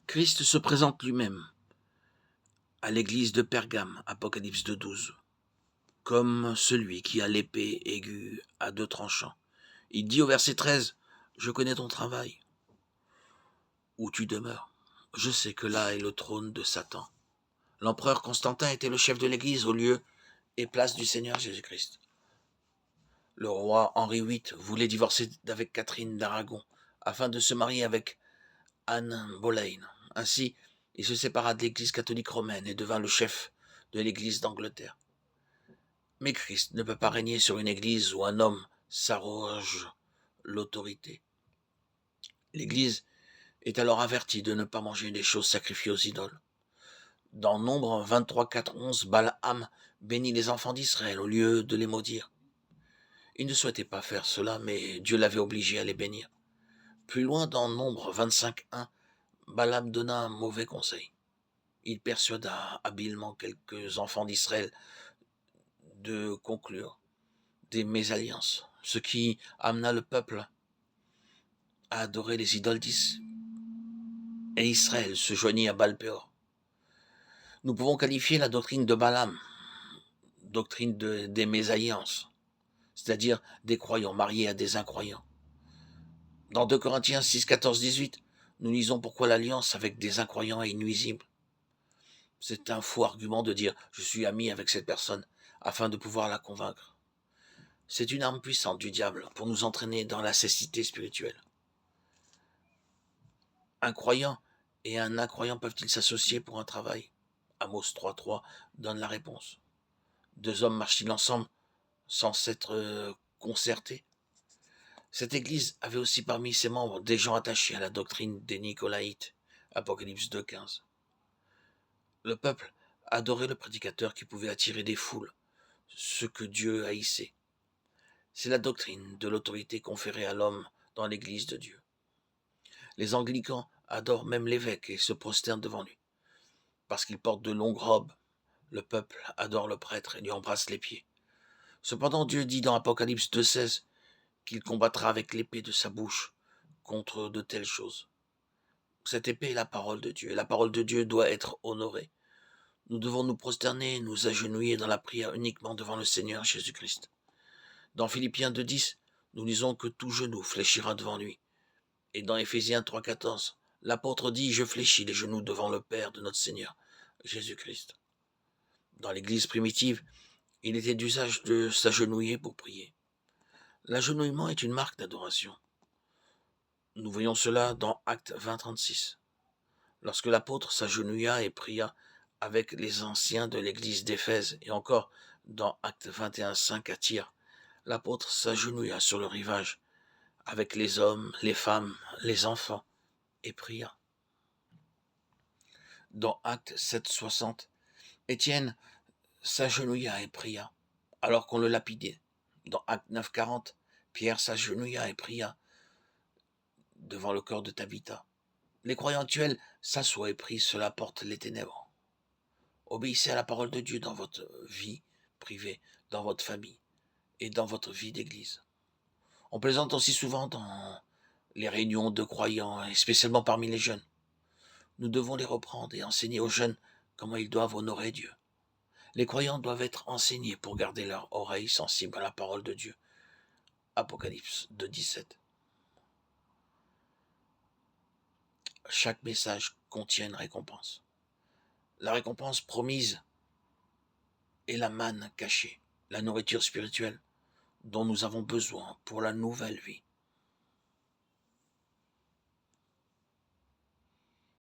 Christ se présente lui-même à l'église de Pergame, Apocalypse 2,12, comme celui qui a l'épée aiguë à deux tranchants. Il dit au verset 13, « Je connais ton travail, où tu demeures. Je sais que là est le trône de Satan. » L'empereur Constantin était le chef de l'église au lieu et place du Seigneur Jésus-Christ. Le roi Henri VIII voulait divorcer avec Catherine d'Aragon afin de se marier avec Anne Boleyn. Ainsi, il se sépara de l'église catholique romaine et devint le chef de l'église d'Angleterre. Mais Christ ne peut pas régner sur une église où un homme s'arroge l'autorité. L'église est alors avertie de ne pas manger des choses sacrifiées aux idoles. Dans Nombre 23, 4, 11, Balaam bénit les enfants d'Israël au lieu de les maudire. Il ne souhaitait pas faire cela, mais Dieu l'avait obligé à les bénir. Plus loin, dans Nombre 25, 1, Balaam donna un mauvais conseil. Il persuada habilement quelques enfants d'Israël de conclure des mésalliances, ce qui amena le peuple à adorer les idoles et Israël se joignit à Baal-Péor. Nous pouvons qualifier la doctrine de Balaam, doctrine des mésalliances, c'est-à-dire des croyants mariés à des incroyants. Dans 2 Corinthiens 6, 14, 18, nous lisons pourquoi l'alliance avec des incroyants est nuisible. C'est un faux argument de dire « je suis ami avec cette personne » afin de pouvoir la convaincre. C'est une arme puissante du diable pour nous entraîner dans la cécité spirituelle. Un croyant et un incroyant peuvent-ils s'associer pour un travail? Amos 3.3 donne la réponse. Deux hommes marchent-ils ensemble sans s'être concertés? Cette église avait aussi parmi ses membres des gens attachés à la doctrine des Nicolaïtes, Apocalypse 2.15. Le peuple adorait le prédicateur qui pouvait attirer des foules, ce que Dieu haïssait. C'est la doctrine de l'autorité conférée à l'homme dans l'église de Dieu. Les anglicans adorent même l'évêque et se prosternent devant lui. Parce qu'il porte de longues robes, le peuple adore le prêtre et lui embrasse les pieds. Cependant, Dieu dit dans Apocalypse 2.16 qu'il combattra avec l'épée de sa bouche contre de telles choses. Cette épée est la parole de Dieu, et la parole de Dieu doit être honorée. Nous devons nous prosterner, nous agenouiller dans la prière uniquement devant le Seigneur Jésus-Christ. Dans Philippiens 2.10, nous lisons que tout genou fléchira devant lui. Et dans Éphésiens 3.14, l'apôtre dit « Je fléchis les genoux devant le Père de notre Seigneur, Jésus-Christ ». Dans l'Église primitive, il était d'usage de s'agenouiller pour prier. L'agenouillement est une marque d'adoration. Nous voyons cela dans Actes 20.36. Lorsque l'apôtre s'agenouilla et pria avec les anciens de l'église d'Éphèse, et encore dans Actes 21.5 à Tyr, l'apôtre s'agenouilla sur le rivage avec les hommes, les femmes, les enfants, et pria. Dans Actes 7.60, Étienne s'agenouilla et pria, alors qu'on le lapidait. Dans Actes 9.40, Pierre s'agenouilla et pria devant le corps de Tabitha. Les croyants actuels s'assoient et prient, cela porte les ténèbres. Obéissez à la parole de Dieu dans votre vie privée, dans votre famille et dans votre vie d'église. On plaisante aussi souvent dans les réunions de croyants, et spécialement parmi les jeunes. Nous devons les reprendre et enseigner aux jeunes comment ils doivent honorer Dieu. Les croyants doivent être enseignés pour garder leur oreille sensible à la parole de Dieu. Apocalypse 2.17. Chaque message contient une récompense. La récompense promise est la manne cachée, la nourriture spirituelle dont nous avons besoin pour la nouvelle vie.